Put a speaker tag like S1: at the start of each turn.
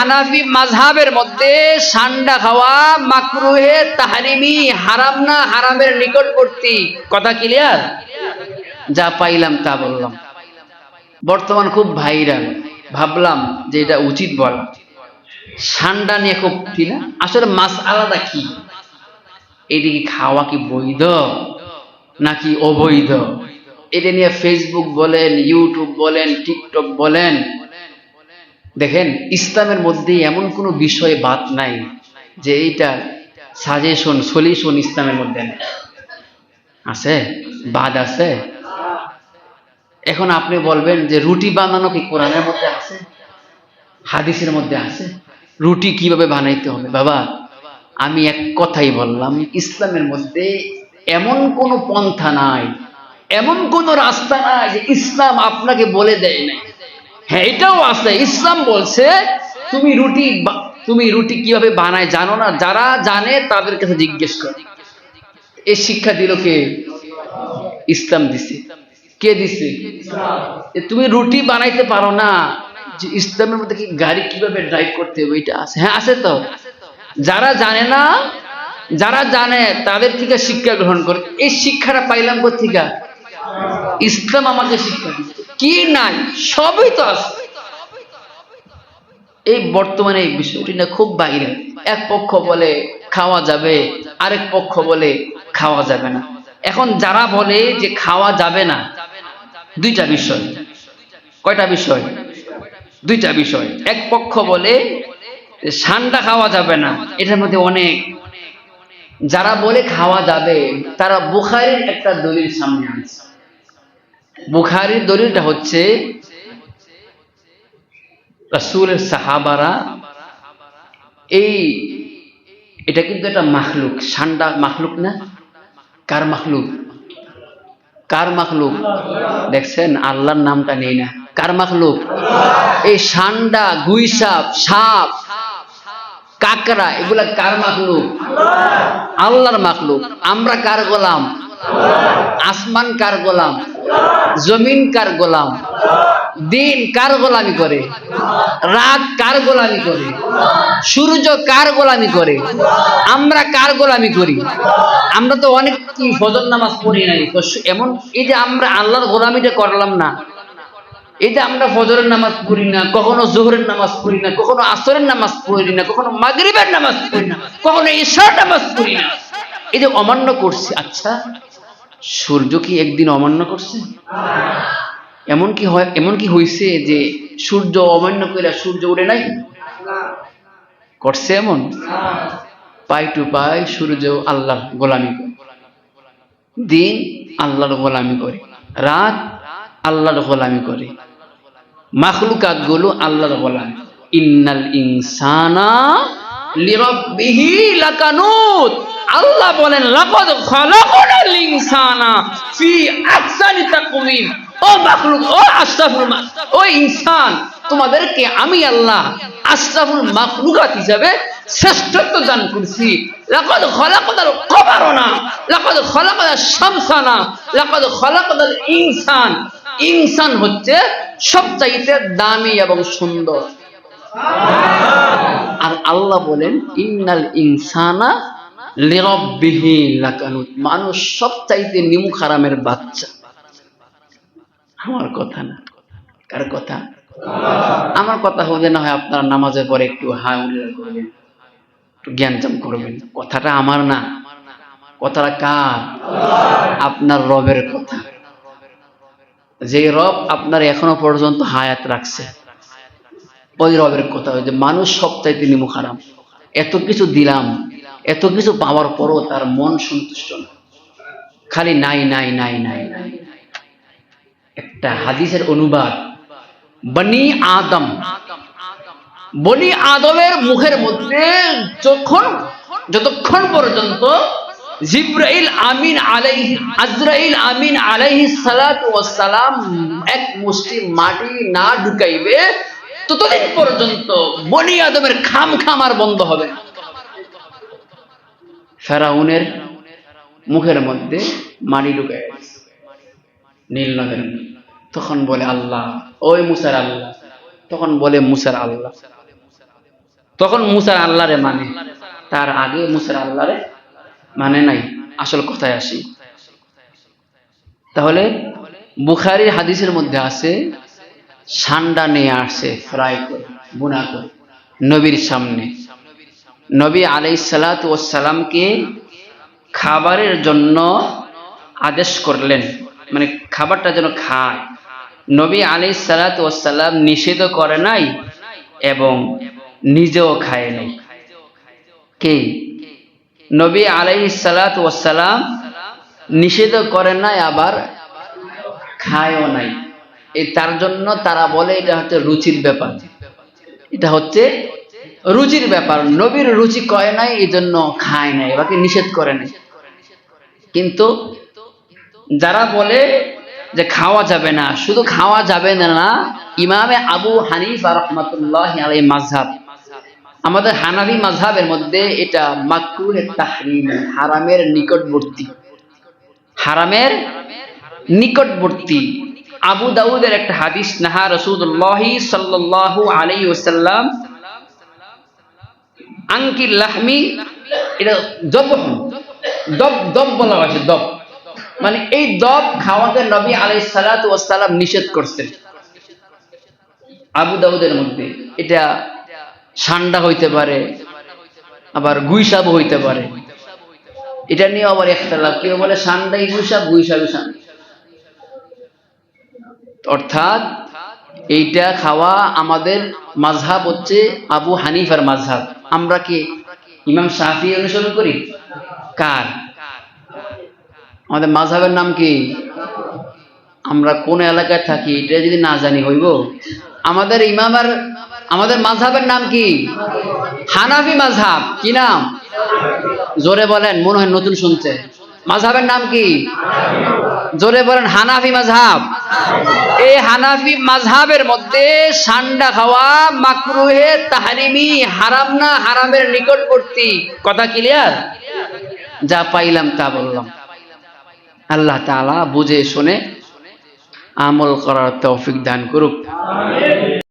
S1: হানাফি মাযহাবের মধ্যে ঠান্ডা খাওয়া মাকরুহে তাহরিমি, হারাম না হারামের নিকটবর্তী। কথা ক্লিয়ার? যা পাইলাম তা বললাম। বর্তমান খুব ভাইরাল, ভাবলাম যে এটা উচিত বলা। ঠান্ডা নিয়ে খুব, ঠিক না? আসলে মাসআলাটা কি? এদিকে খাওয়া কি বৈধ নাকি অবৈধ? এটা নিয়ে ফেসবুক বলেন, ইউটিউব বলেন, টিকটক বলেন, দেখেন ইসলামের মধ্যে এমন কোনো বিষয় বাদ নাই যে এইটা সাজেশন সলিউশন ইসলামের মধ্যে নেই। আছে? বাদ আছে? এখন আপনি বলবেন যে রুটি বানানো কি কোরআনের মধ্যে আছে, হাদিসের মধ্যে আছে? রুটি কিভাবে বানাইতে হবে? বাবা, আমি এক কথাই বললাম, ইসলামের মধ্যে এমন কোনো পন্থা নাই, এমন কোনো রাস্তা নাই যে ইসলাম আপনাকে বলে দেয় নাই। হ্যাঁ, এটাও আছে। ইসলাম বলছে তুমি রুটি কিভাবে বানায় জানো না? যারা জানে তাদের কাছে জিজ্ঞেস করো। এই শিক্ষা দিল কে? ইসলাম দিছে। কে দিছে? তুমি রুটি বানাইতে পারো না, যে ইসলামের মধ্যে কি গাড়ি কিভাবে ড্রাইভ করতে হবে এটা আছে? হ্যাঁ আছে তো। যারা জানে না, যারা জানে তাদের থেকে শিক্ষা গ্রহণ করে। এই শিক্ষাটা পাইলাম কোথেকে? ইসলাম আমাকে শিক্ষা দিচ্ছে। কি নাই? সবই তো আছে। এই বর্তমানে এই বিষয়টি না খুব বাইরে। এক পক্ষ বলে খাওয়া যাবে, আরেক পক্ষ বলে খাওয়া যাবে না। এখন যারা বলে যে খাওয়া যাবে না, দুইটা বিষয়। কয়টা বিষয়? দুইটা বিষয়। এক পক্ষ বলে ঠান্ডা খাওয়া যাবে না, এটার মধ্যে অনেক। যারা বলে খাওয়া যাবে তারা বুখারীর একটা দলিল সামনে আনছে। বুখারীর দলিলটা হচ্ছে রাসূলের সাহাবারা এটা কিন্তু একটা মাখলুক। ঠান্ডা মাখলুক না? কার মাখলুক? কার মাখলুক? দেখছেন, আল্লাহর নামটা নেই না। কার মাখলুক? এই ঠান্ডা, গুইসাপ, সাপ, কাকড়া, এগুলা কার মাখলুক? আল্লাহর মাখলুক। আমরা কার গোলাম? আসমান কার গোলাম? জমিন কার গোলাম? দিন কার গোলামি করে? রাত কার গোলামি করে? সূর্য কার গোলামি করে? আমরা কার গোলামি করি? আমরা তো অনেক কি ফজর নামাজ পড়ি নাই, এমন এই যে আমরা আল্লাহর গোলামিটা করলাম না। এই যে আমরা ফজরের নামাজ পড়ি না, কখনো জোহরের নামাজ পড়ি না, কখনো আসরের নামাজ পড়ি না, কখনো মাগরিবের নামাজ পড়ি না, কখনো ইশার নামাজ পড়ি না। এই যে অমান্য করছি। আচ্ছা, সূর্য কি একদিন অমান্য করছে? এমন কি হয়েছে যে সূর্য অমান্য করে সূর্য উঠে নাই? করছে এমন? পাই টু পাই সূর্য আল্লাহর গোলামি করে, দিন আল্লাহর গোলামি করে, রাত আল্লাহর গোলামি করে, মাখলুকাত গুলো আল্লাহর গোলামি। ইন্নাল ইনসানা লিরাব্বিহি লাকানুত। আল্লাহ বলেন লাকাদ খালাকনাল ইনসানা ফি আহসানি তাকওয়িম। ও মাখলুক, ও আশরাফুল ও ইনসান, তোমাদেরকে আমি আল্লাহ আশরাফুল মাখলুকাত হিসাবে শ্রেষ্ঠত্ব দান করছি। লাকাদ খালাকনাল কমারনা, লাকাদ খালাকনাশ শামসানা, লাকাদ খালাকনাল ইনসান। ইনসান হচ্ছে সবচাইতে দামি এবং সুন্দর। আর আল্লাহ বলেন ইন্নাল ইনসানা লিরাব্বিহি লাকানুত। মানুষ সবচাইতে নিমুখ হারামের বাচ্চা। আমার কথা না, কার কথা? আমার কথা হলে না হয় আপনারা নামাজের পরে একটু হাই উল্লেখ করবেন, একটু জ্ঞানজাম করবেন। কথাটা আমার না, কথাটা কার? আপনার রবের কথা। যে রব আপনার এখনো পর্যন্ত হায়াত রাখছে, ওই রবের কথা। যে মানুষ সবচাইতে নিমুখ হারাম। এত কিছু দিলাম, এত কিছু পাওয়ার পরও তার মন সন্তুষ্ট না, খালি নাই নাই নাই নাই নাই। একটা হাদিসের অনুবাদ, বনি আদমের মুখের মধ্যে যতক্ষণ পর্যন্ত আজরাইল আমিন আলাইহিস সালাতু ওয়াস সালাম এক মুষ্টি মাটি না ঢুকাইবে, ততদিন পর্যন্ত বনি আদমের খামার বন্ধ হবে। ফেরাউনের মুখের মধ্যে মাটি ঢুকায় নীল নদের। তখন বলে আল্লাহ, ওই মুসার আল্লাহ। তখন বলে মুসার আল্লাহ, তখন মুসার আল্লাহরে মানে, তার আগে মুসার আল্লাহরে মানে নাই। আসল কথায় আসি, তাহলে বুখারীর হাদিসের মধ্যে আছে সান্ডা নিয়ে আসছে ফ্রাই করে, বুনা করে নবীর সামনে। নবী আলাইহিস সালাতু ওয়াস সালামকে খাবারের জন্য আদেশ করলেন, মানে খাবারটা যেন খায়। নবী আলাইহিস সালাতু ওয়াস সালাম নিষেধ করে নাই এবং নিজেও খায় নাই। কে? নবী আলাইহিস সালাতু ওয়াস সালাম নিষেধ করে নাই, আবার খায়ও নাই। এই তার জন্য তারা বলে এটা হচ্ছে রুচির ব্যাপার, এটা হচ্ছে রুচির ব্যাপার। নবীর রুচি কয় নাই, এই জন্য খায় নাই, বাকি নিষেধ করে নাই। কিন্তু যারা বলে যে খাওয়া যাবে না, শুধু খাওয়া যাবে না, ইমামে আবু হানিফা রাহমাতুল্লাহি আলাইহি মাযহাব, আমাদের হানাফি মাযহাবের মধ্যে এটা মাকরুহে তাহরিম, হারামের নিকটবর্তী, হারামের নিকটবর্তী। আবু দাউদের একটা হাদিস, নাহা রাসূলুল্লাহ সাল্লাল্লাহু আলাইহি ওয়াসাল্লাম আনকিল লাহমি, এটা দবহ, দব বলা হয়েছে, দব মানে এই দব খাওয়াতে নবী আলাইহিস সালাতু ওয়াস সালাম নিষেধ করছেন। আবু দাউদের মধ্যে এটা সান্ডা হইতে পারে, আবার গুইসাব হইতে পারে। এটা নিয়ে আবার ইখতিলাফ, কেউ বলে সান্ডাই গুইসাব, গুইসাবই সান্ডা। অর্থাৎ এইটা খাওয়া আমাদের মাযহাব হচ্ছে আবু হানিফার মাযহাব। আমরা কি ইমাম শাফি অনুসরণ করি? কার? আমাদের মাযহাবের নাম কি? আমরা কোন এলাকায় থাকি এটা যদি না জানি হইব? আমাদের ইমামের, আমাদের মাযহাবের নাম কি? হানাফি মাযহাব। কি নাম? জোরে বলেন, মনে হয় নতুন শুনছে। মাযহাবের নাম কি? জোরে বলেন, হানাফি মাযহাব। এই হানাফি মাযহাবের মধ্যে সান্ডা খাওয়া মাকরুহে তাহরিমি, হারাম না হারামের নিকটবর্তী। কথা ক্লিয়ার? যা পাইলাম তা বললাম। আল্লাহ তাআলা বুঝে শুনে আমল করার তৌফিক দান করুক।